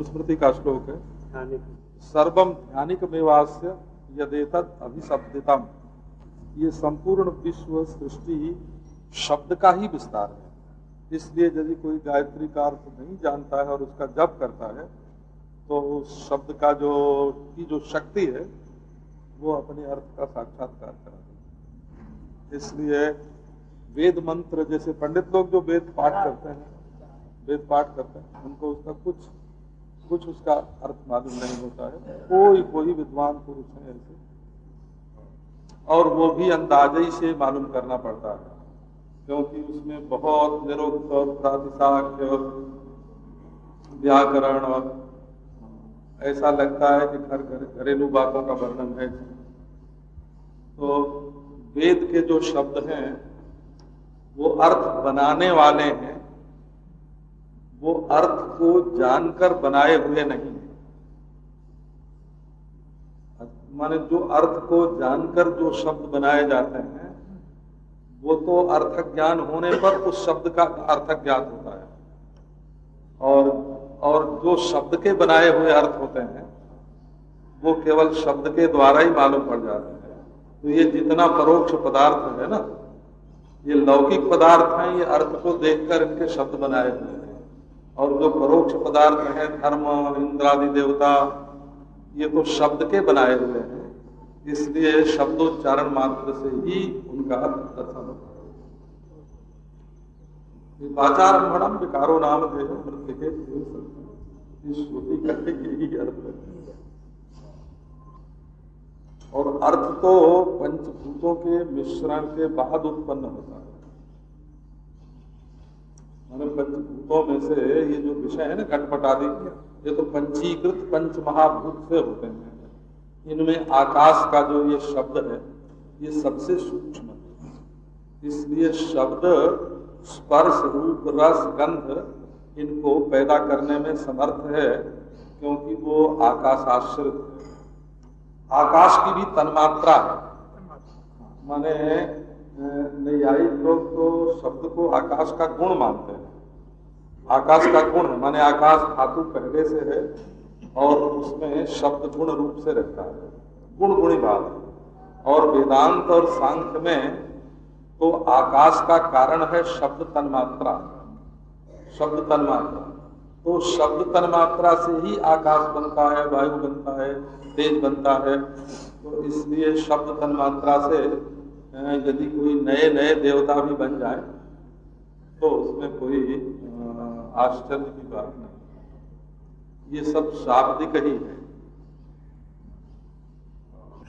मनुस्मृति का श्लोक है, सर्वम ध्यानिकमेवास्य यदेतद अभिशब्दितम। ये संपूर्ण विश्व सृष्टि शब्द का ही विस्तार है। इसलिए यदि कोई गायत्री का अर्थ नहीं जानता है और उसका जप करता है तो उस शब्द का जो शक्ति है वो अपने अर्थ का साक्षात्कार करा देती है। इसलिए वेद मंत्र, जैसे पंडित लोग जो वेद पाठ करते हैं उनको उसका कुछ उसका अर्थ मालूम नहीं होता है। कोई विद्वान पुरुष है ऐसे, और वो भी अंदाजे से मालूम करना पड़ता है, क्योंकि उसमें बहुत निरुक्त, प्रातिशाख्य, व्याकरण, और ऐसा लगता है कि घरेलू बातों का वर्णन है। तो वेद के जो शब्द हैं वो अर्थ बनाने वाले हैं, वो अर्थ को जानकर बनाए हुए नहीं। माने जो अर्थ को जानकर जो शब्द बनाए जाते हैं वो तो अर्थ ज्ञान होने पर उस शब्द का अर्थ ज्ञात होता है, और जो शब्द के बनाए हुए अर्थ होते हैं वो केवल शब्द के द्वारा ही मालूम पड़ जाते हैं। तो ये जितना परोक्ष पदार्थ है ना, ये लौकिक पदार्थ हैं, ये अर्थ को देखकर इनके शब्द बनाए हुए हैं। और जो परोक्ष पदार्थ हैं, धर्म, इंद्रादि देवता, ये तो शब्द के बनाए हुए हैं। इसलिए शब्दोच्चारण मात्र से ही उनका अर्थ दर्शन होता है। वाचारंभणम विकारो नाम देह मृत्यके श्रुति करके यही अर्थ है। और अर्थ तो पंचभूतों के मिश्रण के बाद उत्पन्न होता है। माने पंचभूतों में से ये जो विषय है ना, घटपट आदि, ये तो पंचीकृत पंच महाभूत से होते हैं। इनमें आकाश का जो ये शब्द है ये सबसे सूक्ष्म है। इसलिए शब्द स्पर्श, रूप, रस, गंध इनको पैदा करने में समर्थ है, क्योंकि वो आकाशाश्रित है। आकाश की भी तन्मात्रा है। माने नैयायिक लोग तो शब्द को आकाश का गुण मानते हैं। आकाश का गुण है, माने आकाश धातु पहले से है और उसमें शब्द गुण रूप से रहता है, गुण गुणी भाव। और वेदांत और सांख्य में तो आकाश का कारण है शब्द तन्मात्रा। शब्द तन्मात्रा, तो शब्द तन्मात्रा से ही आकाश बनता है, वायु बनता है, तेज बनता है। तो इसलिए शब्द तन्मात्रा से यदि कोई नए नए देवता भी बन जाए तो उसमें कोई आश्चर्य की बात नहीं। ये सब शाब्दिक ही है।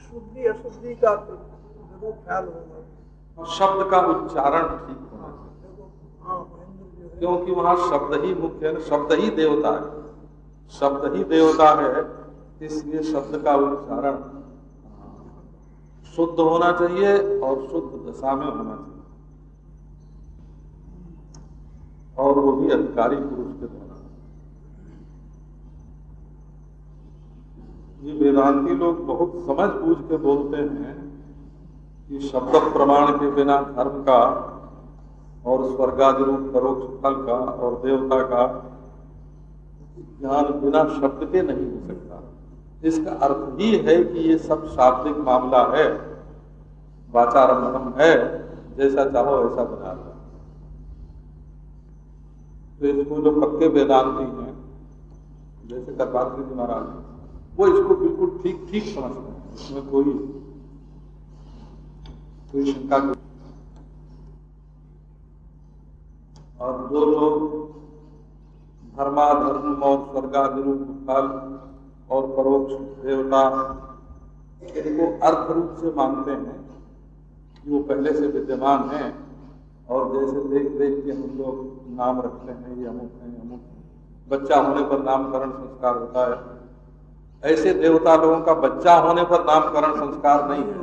शुद्धि अशुद्धि का जरूर ख्याल होगा। शब्द का उच्चारण ठीक होना चाहिए, क्योंकि वहां शब्द ही मुख्य है, शब्द ही देवता है। शब्द ही देवता है, इसलिए शब्द का उच्चारण शुद्ध होना चाहिए और शुद्ध दशा में होना चाहिए, और वो भी अधिकारी पुरुष के द्वारा। ये वेदांती लोग बहुत समझ बूझ के बोलते हैं कि शब्द प्रमाण के बिना धर्म का और स्वर्गादि रूप परोक्ष फल का और देवता का ज्ञान बिना शब्द के नहीं हो सकता। इसका अर्थ ही है कि ये सब शाब्दिक मामला है, वाचारंभम है, जैसा चाहो ऐसा बना लो। तो इसको जो पक्के वेदांती हैं, जैसे कर्पात्री जी महाराज, वो इसको बिल्कुल ठीक ठीक समझते हैं, इसमें कोई शंका नहीं। और जो लोग धर्माधर्म और स्वर्गादि रूप फल और परोक्ष देवता इनको अर्थ रूप से मानते हैं कि वो पहले से विद्यमान हैं, और जैसे देख देख के हम लोग नाम रखते हैं, ये अमुक है अमुक है, बच्चा होने पर नामकरण संस्कार होता है, ऐसे देवता लोगों का बच्चा होने पर नामकरण संस्कार नहीं है।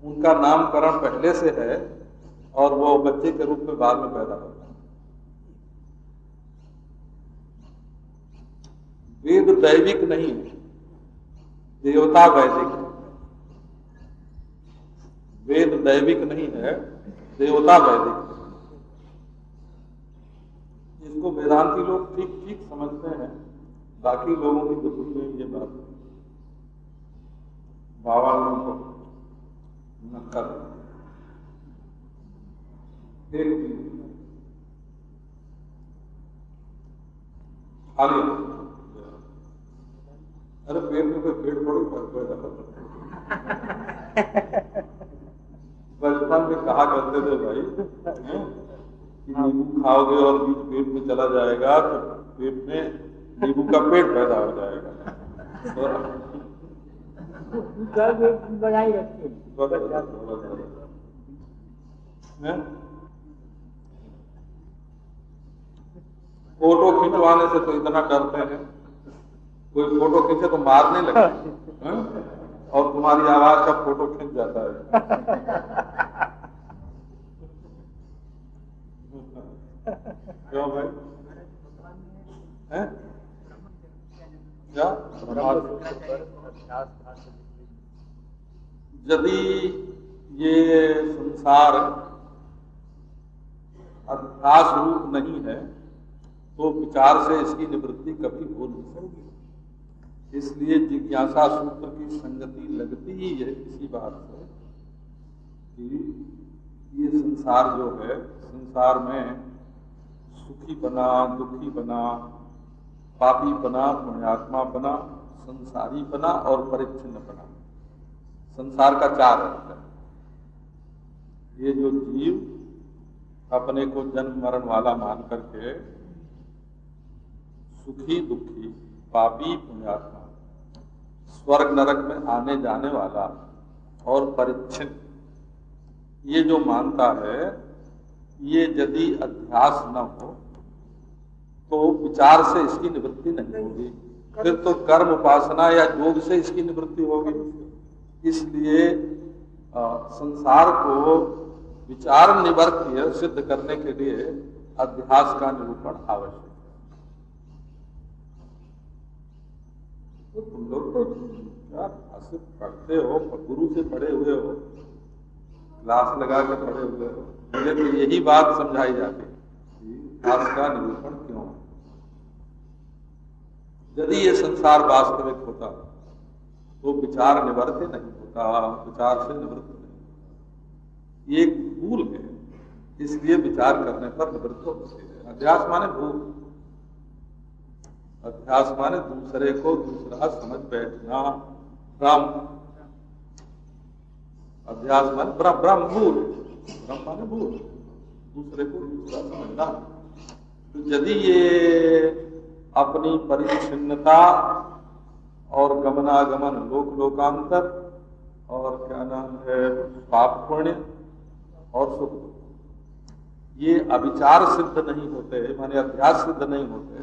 उनका नामकरण पहले से है और वो बच्चे के रूप में बाद में पैदा होता है। वेद दैविक नहीं है, देवता वैदिक है। वेद दैविक नहीं है, देवता वैदिक है। इसको वेदांती लोग ठीक ठीक समझते हैं बाकी लोगों की बुद्धि में ये बात बाबा लोगों को नक्कल खाली। अरे पेट में कोई पेड़ थोड़ी पैदा करता। बचपन में कहा करते थे भाई कि नींबू खाओगे और बीज पेट में चला जाएगा तो पेट में नींबू का पेड़ पैदा हो जाएगा। बनाई रखते फोटो खिंचवाने से तो इतना डरते हैं, कोई फोटो खींचे तो मारने लगते हैं और तुम्हारी आवाज का फोटो खींच जाता है। क्यों भाई? हैं? क्या? यदि ये संसार अध्यास रूप नहीं है तो विचार से इसकी निवृत्ति कभी हो नहीं सकती। इसलिए जिज्ञासा सूत्र की संगति लगती ही है इसी बात से कि ये संसार जो है, संसार में सुखी बना, दुखी बना, पापी बना, पुण्यात्मा बना, संसारी बना और परिच्छिन्न बना। संसार का चार अर्थ है। ये जो जीव अपने को जन्म मरण वाला मान करके सुखी दुखी, पापी पुण्यात्मा, स्वर्ग नरक में आने जाने वाला और परिच्छिन्न, ये जो मानता है, ये यदि अध्यास न हो तो विचार से इसकी निवृत्ति नहीं होगी। फिर तो कर्म उपासना या योग से इसकी निवृत्ति होगी। इसलिए संसार को विचार निवर्त्य सिद्ध करने के लिए अध्यास का निरूपण आवश्यक है। तो तुम लोग तो सिर्फ पढ़ते हो, गुरु से पढ़े हुए हो, क्लास लगा के पढ़े हुए हो, मुझे तो यही बात समझाई जाती है कि अध्यास का निरूपण क्यों है। यदि ये संसार वास्तविक होता तो विचार निवृत्त नहीं होता, विचार से निवृत्त नहीं होता। ये एक भूल है, इसलिए विचार करने पर निवृत्त होती है। अध्यास माने भूल, अध्यास माने दूसरे को दूसरा समझ बैठना, भ्रम। अध्यास माने भ्रम, भूल, भ्रम माने भूल, दूसरे को दूसरा समझना। तो यदि ये अपनी परिच्छिन्नता और गमनागमन, लोक लोकांतर और क्या नाम है, पाप पुण्य और सुख, ये अविचार सिद्ध नहीं होते, माने अध्यास सिद्ध नहीं होते,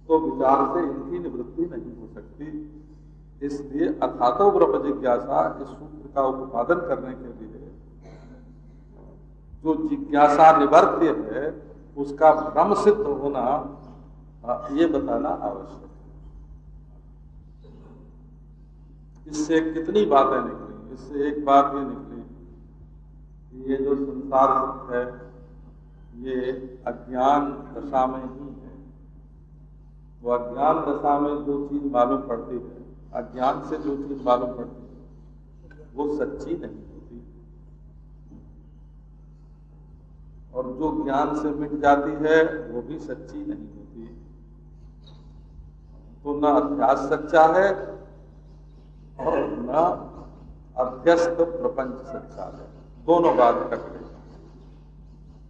तो विचार से इनकी निवृत्ति नहीं हो सकती। इसलिए अथातो ब्रह्म जिज्ञासा, इस सूत्र का उत्पादन करने के लिए जो जिज्ञासा निवर्त्य है उसका भ्रम सिद्ध होना, ये बताना आवश्यक है। इससे कितनी बातें निकली, इससे एक बात ये निकली कि ये जो संसार है ये अज्ञान दशा में ही है। वो अज्ञान दशा में जो चीज मालूम पड़ती है, अज्ञान से जो चीज मालूम पड़ती है वो सच्ची नहीं होती, और जो ज्ञान से मिट जाती है वो भी सच्ची नहीं होती। तो न अध्यास सच्चा है और न अध्यस्त प्रपंच सच्चा है, दोनों बात टकरे।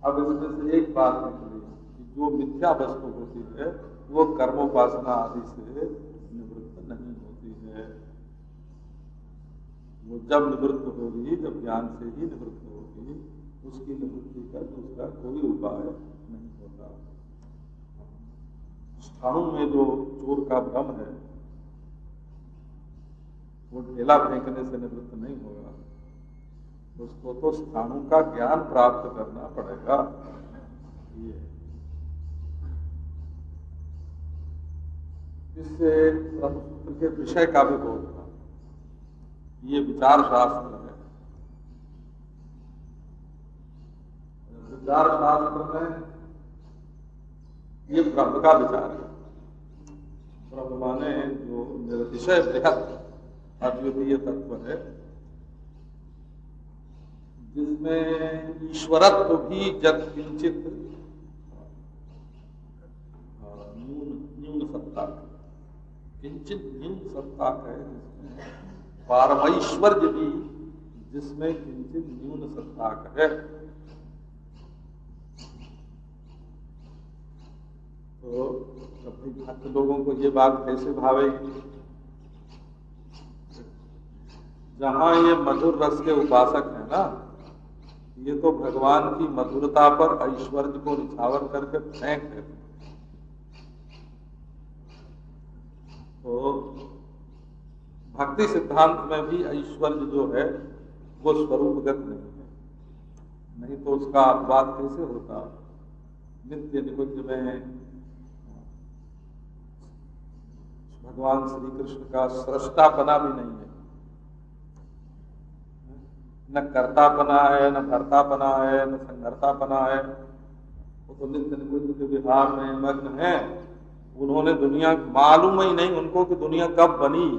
अब इसमें से एक बात निकली कि जो मिथ्या वस्तु होती है वो कर्मोपासना आदि से निवृत्त नहीं होती है। वो जब निवृत्त होगी, जब ज्ञान से ही निवृत्त होगी, उसकी निवृत्ति का दूसरा कोई उपाय नहीं होता। स्थाणु में जो चोर का भ्रम है वो ढेला फेंकने से निवृत्त नहीं होगा, उसको तो स्थाणु का ज्ञान प्राप्त करना पड़ेगा। ये इससे ब्रह्मसूत्र के विषय का भी बोध था। ये विचार शास्त्र है, विचार शास्त्र में ये ब्रह्म का विचार है। ब्रह्म माने जो निर्तिशय बृहत अद्वितीय तत्व है, जिसमें ईश्वरत्व भी जब किंचित न्यून सत्ता, किंचित न्यून सत्ता है, जिसमें पारमैश्वर्य भी जिसमें किंचित न्यून सत्ता है। तो कभी भक्त लोगों को ये बात कैसे भावेगी? जहां ये मधुर रस के उपासक है ना, ये तो भगवान की मधुरता पर ऐश्वर्य को निछावर करके फेंक देते। तो भक्ति सिद्धांत में भी ऐश्वर्य जो है वो स्वरूपगत नहीं है, नहीं तो उसका अपवाद कैसे होता? नित्य निकुंज में भगवान श्री कृष्ण का सृष्टापना भी नहीं है, न कर्तापना है, न भर्तापना है, न संहर्तापना है। वो तो नित्य निकुंज के विहार में मग्न है। उन्होंने दुनिया मालूम ही नहीं उनको कि दुनिया कब बनी,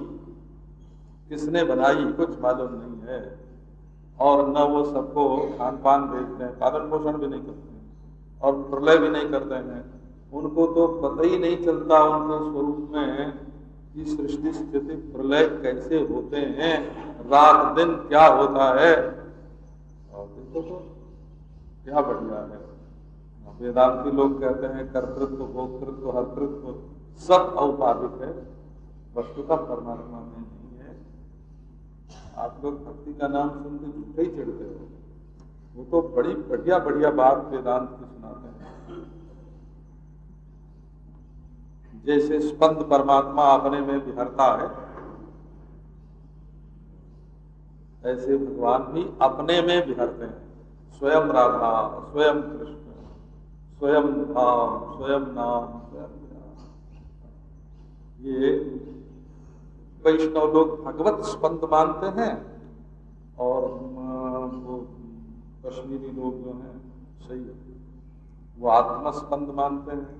किसने बनाई, कुछ मालूम नहीं है। और न वो सबको खान पान भेजते हैं, पालन पोषण भी नहीं करते हैं, और प्रलय भी नहीं करते हैं। उनको तो पता ही नहीं चलता उनके स्वरूप में कि सृष्टि स्थिति प्रलय कैसे होते हैं, रात दिन क्या होता है। और देखो तो क्या बढ़िया है। वेदांती लोग कहते हैं कर्तृत्व, भोक्तृत्व, हर्तृत्व सब औपाधिक है, वस्तुतः परमात्मा में नहीं है। आप लोग भक्ति का नाम सुनते झूठे ही चिढ़ते हो। वो तो बड़ी बढ़िया बढ़िया बात वेदांत की सुनाते हैं। जैसे स्पंद परमात्मा अपने में विहरता है, ऐसे भगवान भी अपने में विहरते हैं। स्वयं राधा, स्वयं कृष्ण, स्वयं धाम, स्वयं नाम, स्वयं ध्यान। ये वैष्णव लोग भगवत स्पंद मानते हैं, और वो कश्मीरी लोग जो हैं सही वो आत्मस्पंद मानते हैं।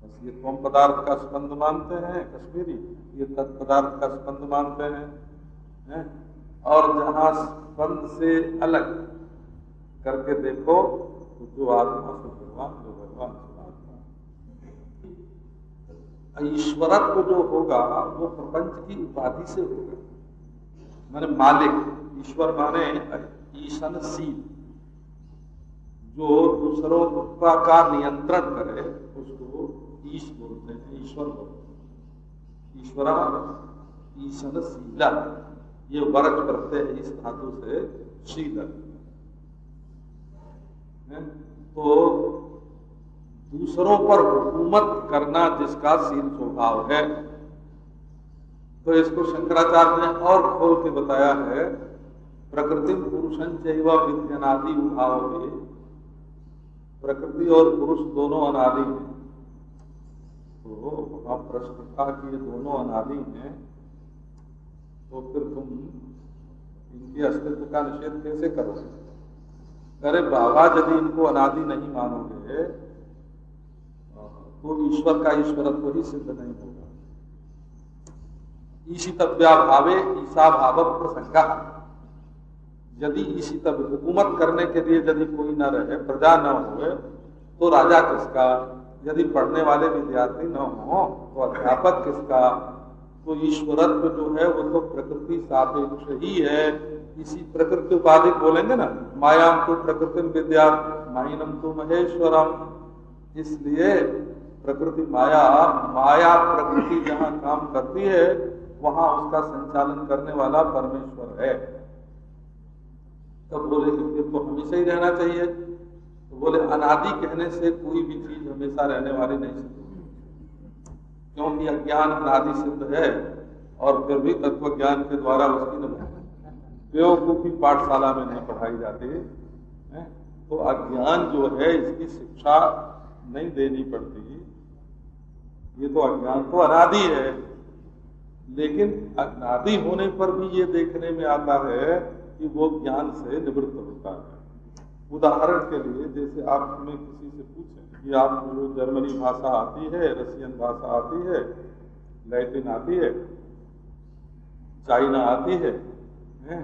बस ये त्वम पदार्थ का स्पंद मानते हैं कश्मीरी, ये तत्पदार्थ का स्पंद मानते हैं। और जहां स्पंद से अलग करके देखो तो जो आत्मा से भगवान, जो भगवान से आत्मा। ईश्वरत्व जो होगा वो प्रपंच की उपाधि से होगा, माने मालिक। ईश्वर माने ईशनशील, जो दूसरों का नियंत्रण करे उसको ईश बोलते हैं, ईश्वर बोलते हैं। ईश्वरा ईशनशीला, ये वर्ग प्रत्यय है इस धातु से शील। तो दूसरों पर हुकूमत करना जिसका शील स्वभाव है, तो इसको शंकराचार्य ने और खोल के बताया है। प्रकृति पुरुषं चैव विद्यनादि उभाव में, प्रकृति और पुरुष दोनों अनादि हैं। तो वहां प्रश्न था कि ये दोनों अनादि हैं, तो फिर तुम इनके अस्तित्व का निषेध कैसे करोगे? अरे बाबा, यदि इनको अनादि नहीं मानोगे तो ईश्वर का ईश्वरत्व ही सिद्ध नहीं होगा। ईशितव्या भावे ईशा भाव प्रसंगा। यदि ईशितव्य हुकूमत करने के लिए यदि कोई न रहे, प्रजा न हो, तो राजा किसका? यदि पढ़ने वाले विद्यार्थी न हो तो अध्यापक किसका? तो ईश्वरत्व जो है वो तो प्रकृति सापेक्ष ही है। इसी प्रकृति उपाधिक बोलेंगे ना, मायाम तो प्रकृति विद्या माइनम तो महेश्वरम। इसलिए प्रकृति माया, माया प्रकृति जहां काम करती है वहां उसका संचालन करने वाला परमेश्वर है। तब बोले कि फिर तो हमेशा ही रहना चाहिए। तो बोले अनादि कहने से कोई भी चीज हमेशा रहने वाली नहीं सिद्ध, क्योंकि अज्ञान अनादि सिद्ध है, और फिर भी तत्व ज्ञान के द्वारा उसकी बेवकूफी पाठशाला में नहीं पढ़ाई जाती है। तो अज्ञान जो है इसकी शिक्षा नहीं देनी पड़ती। ये तो अज्ञान तो अनादि है, लेकिन अनादि होने पर भी ये देखने में आता है कि वो ज्ञान से निवृत्त होता है। उदाहरण के लिए जैसे आप में किसी से पूछें कि आपको जर्मनी भाषा आती है, रशियन भाषा आती है, लैटिन आती है, चाइना आती है, हैं?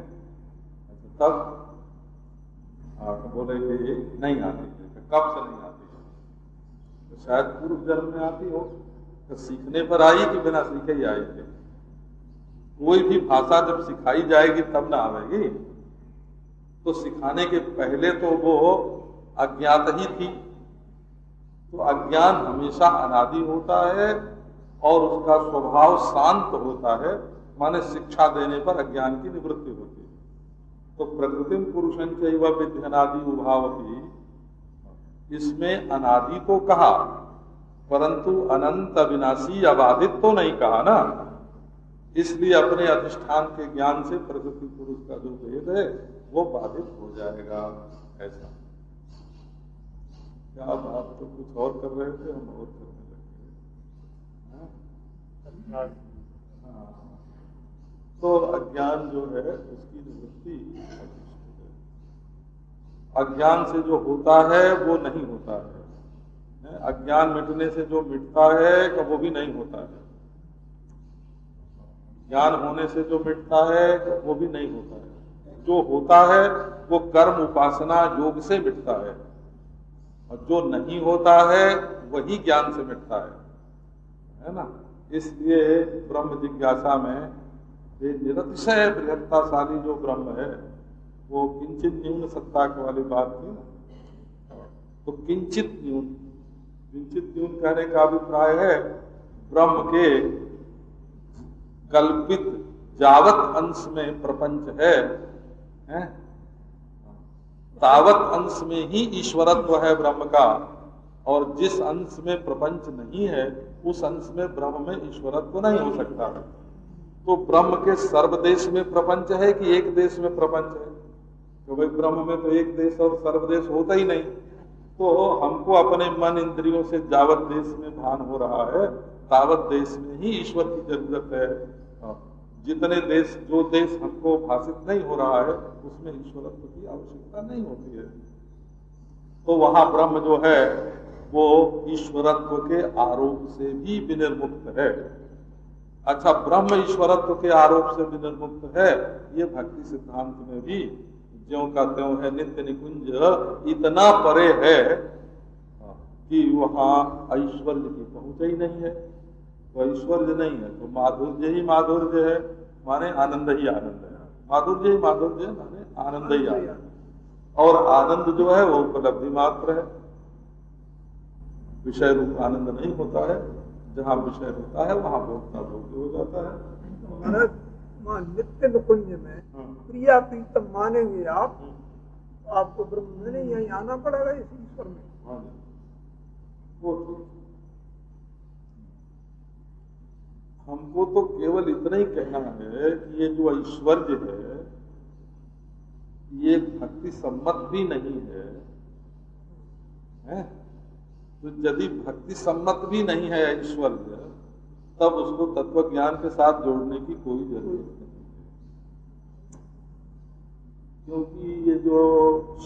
अच्छा, तब आप बोले कि नहीं आती है, तो कब से नहीं आती है? तो शायद पूर्व जन्म में आती हो, तो सीखने पर आई कि बिना सीखे ही आई थी? कोई भी भाषा जब सिखाई जाएगी तब ना आवेगी। तो सिखाने के पहले तो वो अज्ञात ही थी। तो अज्ञान हमेशा अनादि होता है और उसका स्वभाव शांत होता है, माने शिक्षा देने पर अज्ञान की निवृत्ति होती है। तो प्रकृतिम पुरुषं चैव विद्यनादि उभावति, इसमें अनादि तो कहा परंतु अनंत अविनाशी अबाधित तो नहीं कहा ना। इसलिए अपने अधिष्ठान के ज्ञान से प्रकृति पुरुष का जो भेद है वो बाधित हो जाएगा। ऐसा क्या आप तो कुछ और कर रहे थे, हम और करने लगे। हाँ? तो अज्ञान जो है उसकी निवृत्ति अज्ञान से जो होता है वो नहीं होता है। अज्ञान मिटने से जो मिटता है तो वो भी नहीं होता है। ज्ञान होने से जो मिटता है वो भी नहीं होता है। जो होता है वो कर्म उपासना योग से मिटता है, और जो नहीं होता है वही ज्ञान से मिटता है ना। इसलिए ब्रह्म जिज्ञासा में ये निरतिशय बृहत्ताशाली जो ब्रह्म है वो किंचित न्यून सत्ता वाली बात थी ना। तो किंचित न्यून कहने का अभिप्राय है ब्रह्म के कल्पित जावत अंश में प्रपंच है, तावत अंश में ही ईश्वरत्व है ब्रह्म का, और जिस अंश में प्रपंच नहीं है उस अंश में ब्रह्म में ईश्वरत्व नहीं हो सकता। तो ब्रह्म के सर्वदेश में प्रपंच है कि एक देश में प्रपंच है? तो भाई ब्रह्म में तो एक देश और सर्वदेश होता ही नहीं। तो हमको अपने मन इंद्रियों से जावत देश में भान हो रहा है, तावत देश में ही ईश्वर की जरूरत है। जितने देश जो देश हमको भाषित नहीं हो रहा है उसमें ईश्वरत्व की आवश्यकता नहीं होती है। तो वहां ब्रह्म जो है वो ईश्वरत्व के आरोप से भी विनिर्मुक्त है। अच्छा, ब्रह्म ईश्वरत्व के आरोप से विनिर्मुक्त है, ये भक्ति सिद्धांत में भी ज्यों का त्यों है। नित्य निकुंज इतना परे है कि वहां ऐश्वर्य की पहुंच ही नहीं है। तो ऐश्वर्य नहीं है तो माधुर्य ही माधुर्य है, माने आनंद ही आनंद है। माधुर्य ही माधुर्य है माने आनंद ही आनंद, और आनंद जो है वो उपलब्धि मात्र है, विषय रूप आनंद नहीं होता है। जहाँ विषय होता है वहां भोक्ता भोग्य हो जाता है। नित्य निकुंज में प्रिया प्रीतम मानेंगे आप, आपको ब्रह्म में नहीं यहीं आना पड़ेगा इस ईश्वर में। हाँ, वो हमको तो केवल इतना ही कहना है कि ये जो ऐश्वर्य है ये भक्ति सम्मत भी नहीं है? तो यदि भक्ति सम्मत भी नहीं है ऐश्वर्य, तब उसको तत्व ज्ञान के साथ जोड़ने की कोई जरूरत नहीं है। क्योंकि ये जो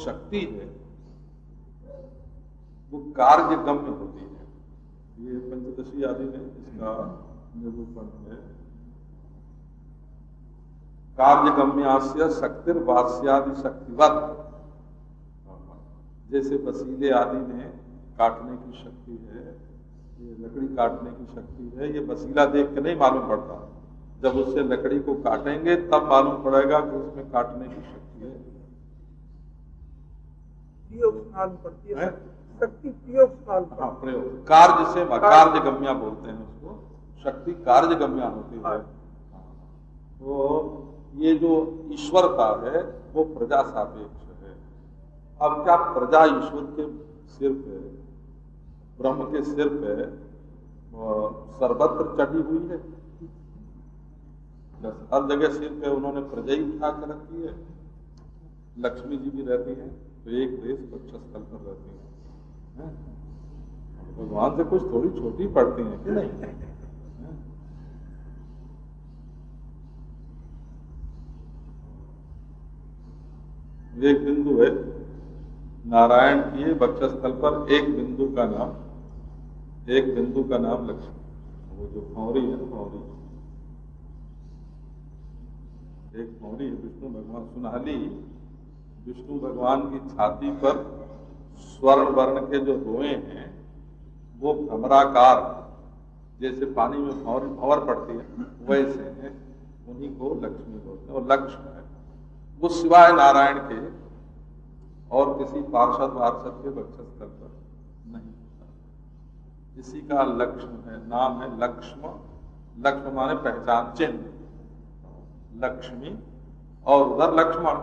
शक्ति है वो कार्य गम्य होती है। ये पंचदशी आदि में इसका निरूपण है। कार्य गम्यास्य शक्तिर वास्यादि शक्तिवत, जैसे वसीले आदि में काटने की शक्ति है, ये लकड़ी काटने की शक्ति है, ये वसीला देख के नहीं मालूम पड़ता। जब उससे लकड़ी को काटेंगे तब मालूम पड़ेगा कि उसमें काटने की शक्ति है। मालूम पड़ती है शक्ति, प्रयोग। हाँ, प्रयोग कार्य से कार्य गम्या बोलते हैं उसको, शक्ति कार्य गम्या होती है। तो ये जो ईश्वरता है वो प्रजा सापेक्ष है। अब क्या प्रजा ईश्वर के सिर पे, ब्रह्म के सिर पे सर्वत्र चढ़ी हुई है? हर जगह सिर पे उन्होंने प्रजा ही उठा कर रखी है। लक्ष्मी जी भी रहती हैं तो एक देश वक्षस्थल पर रहती हैं। भगवान से कुछ थोड़ी छोटी पड़ती हैं कि नहीं? एक बिंदु है नारायण के वक्षस्थल पर एक बिंदु का नाम लक्ष्मी, वो जो भौरी है, एक भौरी है विष्णु भगवान, सुनहली विष्णु भगवान की छाती पर स्वर्ण वर्ण के जो रोए हैं वो भ्रमराकार, जैसे पानी में भंवर पड़ती है वैसे हैं, उन्हीं को लक्ष्मी बोलते हैं। और लक्ष्म है वो सिवाय नारायण के और किसी पार्षद वार्षद के वक्षस्थल पर नहीं होता। इसी का लक्ष्म है, नाम है लक्ष्म। लक्ष्म माने पहचान चिन्ह, लक्ष्मी और उधर लक्ष्मण।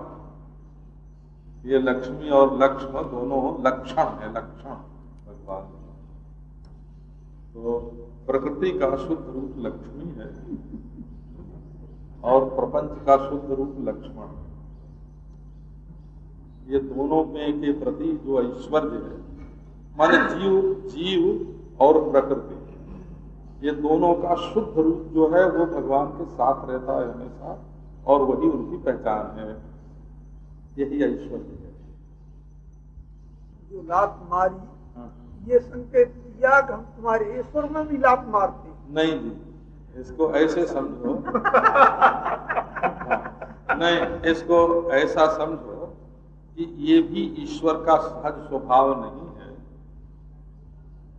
ये लक्ष्मी और लक्ष्म दोनों लक्षण है, लक्षण भगवान। तो प्रकृति का शुद्ध रूप लक्ष्मी है और प्रपंच का शुद्ध रूप लक्ष्मण। ये दोनों में के प्रति जो ऐश्वर्य है, माने जीव और प्रकृति, ये दोनों का शुद्ध रूप जो है वो भगवान के साथ रहता है हमेशा, और वही उनकी पहचान है, यही ऐश्वर्य है। जो लात मारी, ये संकेत दिया कि हम तुम्हारे ईश्वर में भी लात मारते। नहीं जी, इसको ऐसे समझो नहीं, इसको ऐसा समझो कि ये भी ईश्वर का सहज स्वभाव नहीं है,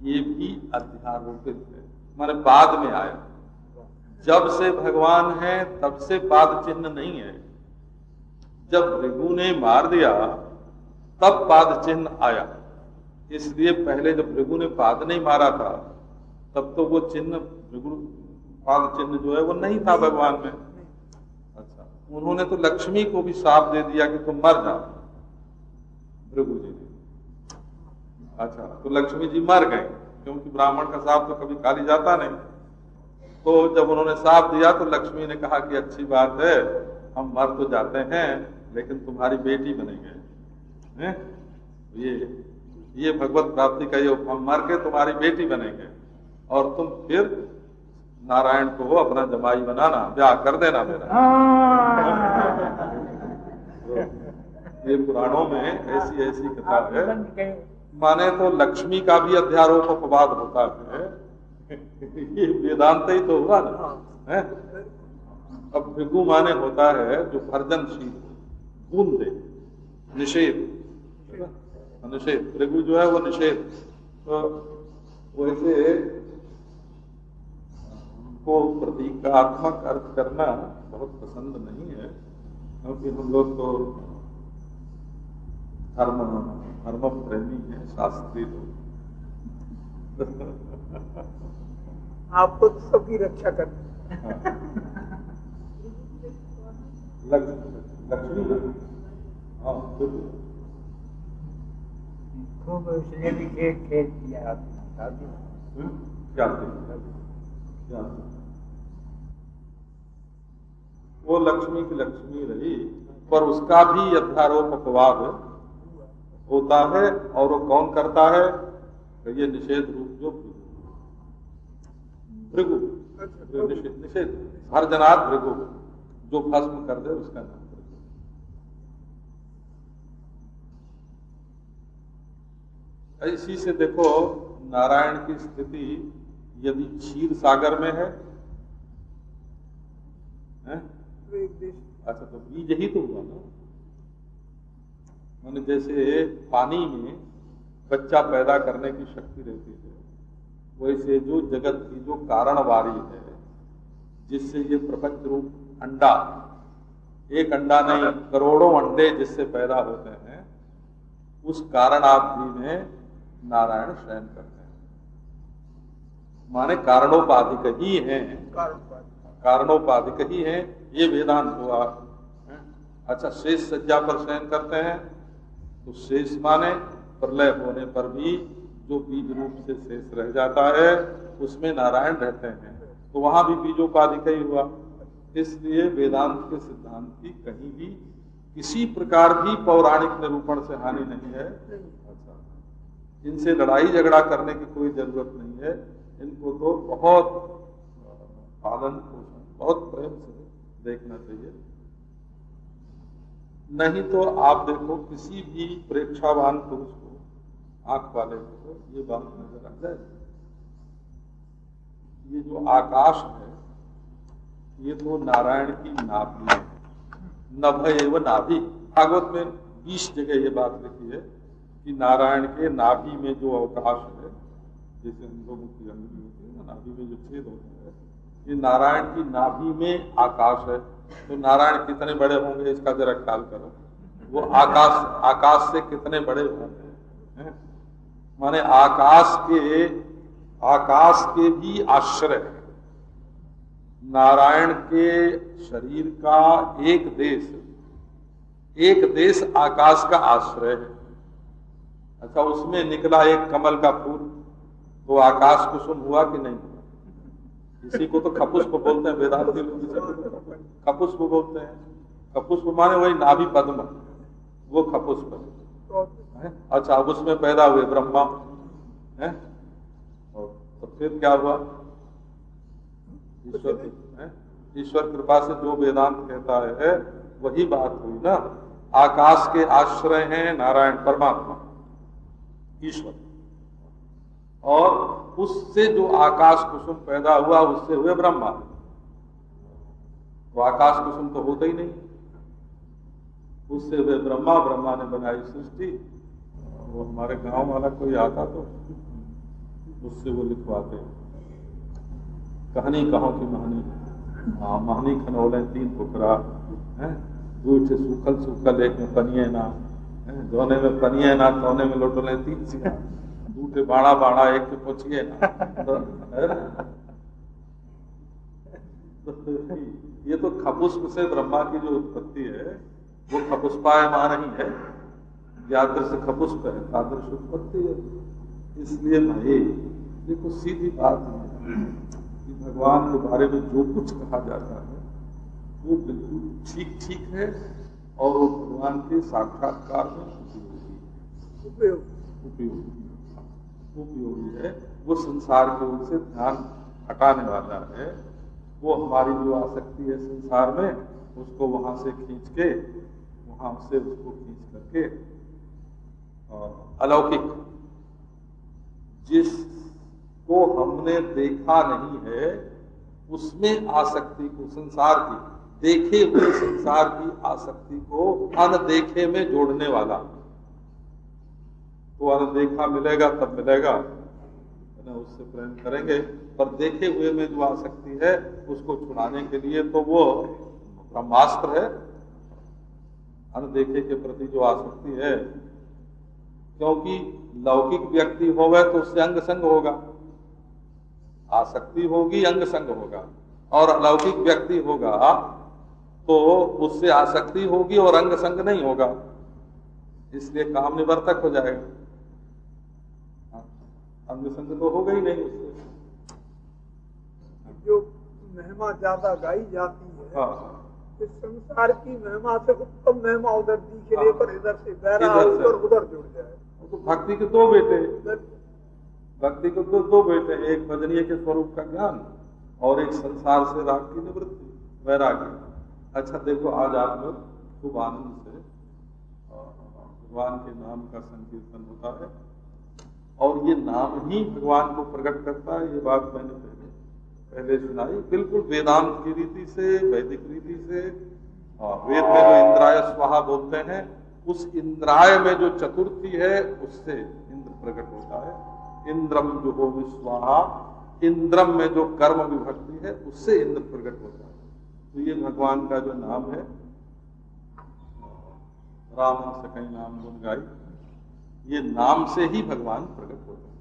ये भी अध्यारोपित है, माने बाद में आया। जब से भगवान है तब से पाद चिन्ह नहीं है। जब भृगु ने मार दिया तब पाद चिन्ह आया, इसलिए पहले जब भृगु ने पाद नहीं मारा था तब तो वो चिन्ह भृगु पाद चिन्ह जो है वो नहीं था भगवान में। अच्छा, उन्होंने तो लक्ष्मी को भी शाप दे दिया कि तुम मर जाओ, भृगु जी ने। अच्छा, तो लक्ष्मी जी मर गए, क्योंकि ब्राह्मण का शाप तो कभी खाली जाता नहीं। तो जब उन्होंने शाप दिया तो लक्ष्मी ने कहा कि अच्छी बात है, हम मर तो जाते हैं लेकिन तुम्हारी बेटी बनेंगे, हैं? ये भगवत प्राप्ति का ये, हम मर के तुम्हारी बेटी बनेंगे और तुम फिर नारायण को अपना जमाई बनाना, ब्याह कर देना मेरा। ये पुराणों में ऐसी कथा है। माने तो लक्ष्मी का भी अध्यारोप अपवाद होता है, ये वेदांत ही तो हुआ ना है। अब भृगु माने होता है जो भर्जनशील, गुण दे, निषेध, भृगु जो है वो निषेध। तो वैसे को प्रतीकात्मक अर्थ करना बहुत पसंद नहीं है, क्योंकि हम लोग तो धर्म प्रेमी है, शास्त्री लोग। आपको तो सबकी रक्षा करनी। लक्ष्मी, हाँ खूब उसने भी खेल किया। क्या वो लक्ष्मी की लक्ष्मी रही, पर उसका भी अध्यारोप अपवाद होता है। और वो कौन करता है? तो ये निषेध रूप जो भृगु, निषेध हरजनाथ भृगु, जो भस्म कर दे उसका नाम भृगु। इसी से देखो नारायण की स्थिति यदि क्षीर सागर में है? अच्छा, तो बीज ही तो हुआ ना। माने जैसे पानी में बच्चा पैदा करने की शक्ति रहती है, वैसे जो जगत की जो कारणवारी है, जिससे ये प्रपंच रूप अंडा, एक अंडा नहीं करोड़ों अंडे जिससे पैदा होते हैं, उस कारणावधि में नारायण शयन करते हैं। माने कारणोपाधिक ही हैं, कारणोपाधिक ही हैं, ये वेदांत हुआ। अच्छा, शेष सज्जा पर शयन करते हैं, तो शेष माने प्रलय होने पर भी जो बीज रूप से शेष रह जाता है उसमें नारायण रहते हैं, तो वहां भी बीजोपाधिक ही हुआ। इसलिए वेदांत के सिद्धांत की कहीं भी किसी प्रकार भी पौराणिक निरूपण से हानि नहीं है। अच्छा, इनसे लड़ाई झगड़ा करने की कोई जरूरत नहीं है, इनको तो बहुत पालन पोषण, बहुत प्रेम से देखना चाहिए। नहीं तो आप देखो किसी भी प्रेक्षावान पुरुष को, आंख वाले को ये बात नजर आ जाए, ये जो आकाश है ये तो नारायण की नाभि है। नभ एव नाभि, भागवत में 20 जगह ये बात लिखी है कि नारायण के नाभि में जो अवकाश है, जैसे अंगोमुखी अंगुली होती है ना, नाभि में जो छेद होता है, ये नारायण की नाभि में आकाश है। तो नारायण कितने बड़े होंगे इसका जरा ख्याल करो। वो आकाश से कितने बड़े होंगे हैं? माने आकाश के भी आश्रय है। नारायण के शरीर का एक देश आकाश का आश्रय है। अच्छा, उसमें निकला एक कमल का फूल तो आकाश कुसुम हुआ कि नहीं? इसी को तो खपुष्प बोलते हैं, वेदांती खपुष्प बोलते हैं। खपुष्प माने वही नाभि पद्म, वो खपुष्प है। अच्छा, अब उसमें पैदा हुए ब्रह्मा है, तो फिर क्या हुआ? ईश्वर कृपा से जो वेदांत कहता है वही बात हुई ना। आकाश के आश्रय हैं नारायण परमात्मा ईश्वर, और उससे जो आकाश कुसुम पैदा हुआ उससे हुए ब्रह्मा। तो आकाश कुसुम तो होता ही नहीं, उससे हुए ब्रह्मा। ब्रह्मा ने बनाई सृष्टि। वो हमारे गांव वाला कोई आता तो उससे वो लिखवाते, कहानी कहो की महानी, महानी खनौले 3 फुकरा है, दूठे सूखल एक में पनिए ना, दोने में पनिए ना, तोने में लोटोले 3 सिया, दूठे बाड़ा एक के पूछिए ना। तो ये तो खपुष्प से ब्रह्मा की जो उत्पत्ति है वो खपुष्पायमान ही है। यादृश खपुष्प है, तादृश उत्पत्ति है। इसलिए भाई देखो, सीधी बात है कि भगवान के बारे में जो कुछ कहा जाता है वो बिल्कुल ठीक है, और वो भगवान के साक्षात्कार में उपयोगी है। वो संसार की ओर से ध्यान हटाने वाला है। वो हमारी जो आसक्ति है संसार में, उसको वहां से खींच के, वहां से उसको खींच करके अलौकिक, जिसको हमने देखा नहीं है उसमें आसक्ति को, संसार की देखे हुए संसार की आसक्ति को अनदेखे में जोड़ने वाला। तो अनदेखा मिलेगा तब मिलेगा, उससे प्रेम करेंगे, पर देखे हुए में जो आसक्ति है उसको छुड़ाने के लिए तो वो ब्रह्मास्त्र है। अनदेखे के प्रति जो आसक्ति है, क्योंकि लौकिक व्यक्ति होगा तो उससे अंग संग होगा, आसक्ति होगी अंग संग होगा, और अलौकिक व्यक्ति होगा तो उससे आसक्ति होगी और अंग संग नहीं होगा, इसलिए काम निवर्तक हो जाएगा। अंग संग तो होगा ही नहीं उससे। जो महिमा ज्यादा गाई जाती है, हाँ, इस संसार की महिमा से उत्तम महिमा उधर दिख रही, पर इधर से बहरा उधर जुड़ जाए। तो भक्ति के 2 बेटे, भक्ति के 2 बेटे, एक भजनीय के स्वरूप का ज्ञान और एक संसार से राग की निवृत्ति, वैराग्य। अच्छा देखो, आज आप लोग खूब आनंद से भगवान के नाम का संकीर्तन होता है, और ये नाम ही भगवान को प्रकट करता है। ये बात मैंने पहले सुनाई, बिल्कुल वेदांत की रीति से, वैदिक रीति से। वेद में जो इंद्राय स्वाहा बोलते हैं, उस इंद्राय में जो चतुर्थी है उससे इंद्र प्रकट होता है। इंद्रम जो हो विस्वाहा, इंद्रम में जो कर्म विभक्ति है उससे इंद्र प्रकट होता है। तो ये भगवान का जो नाम है, राम सकई नाम गुण गाई, ये नाम से ही भगवान प्रकट होते हैं।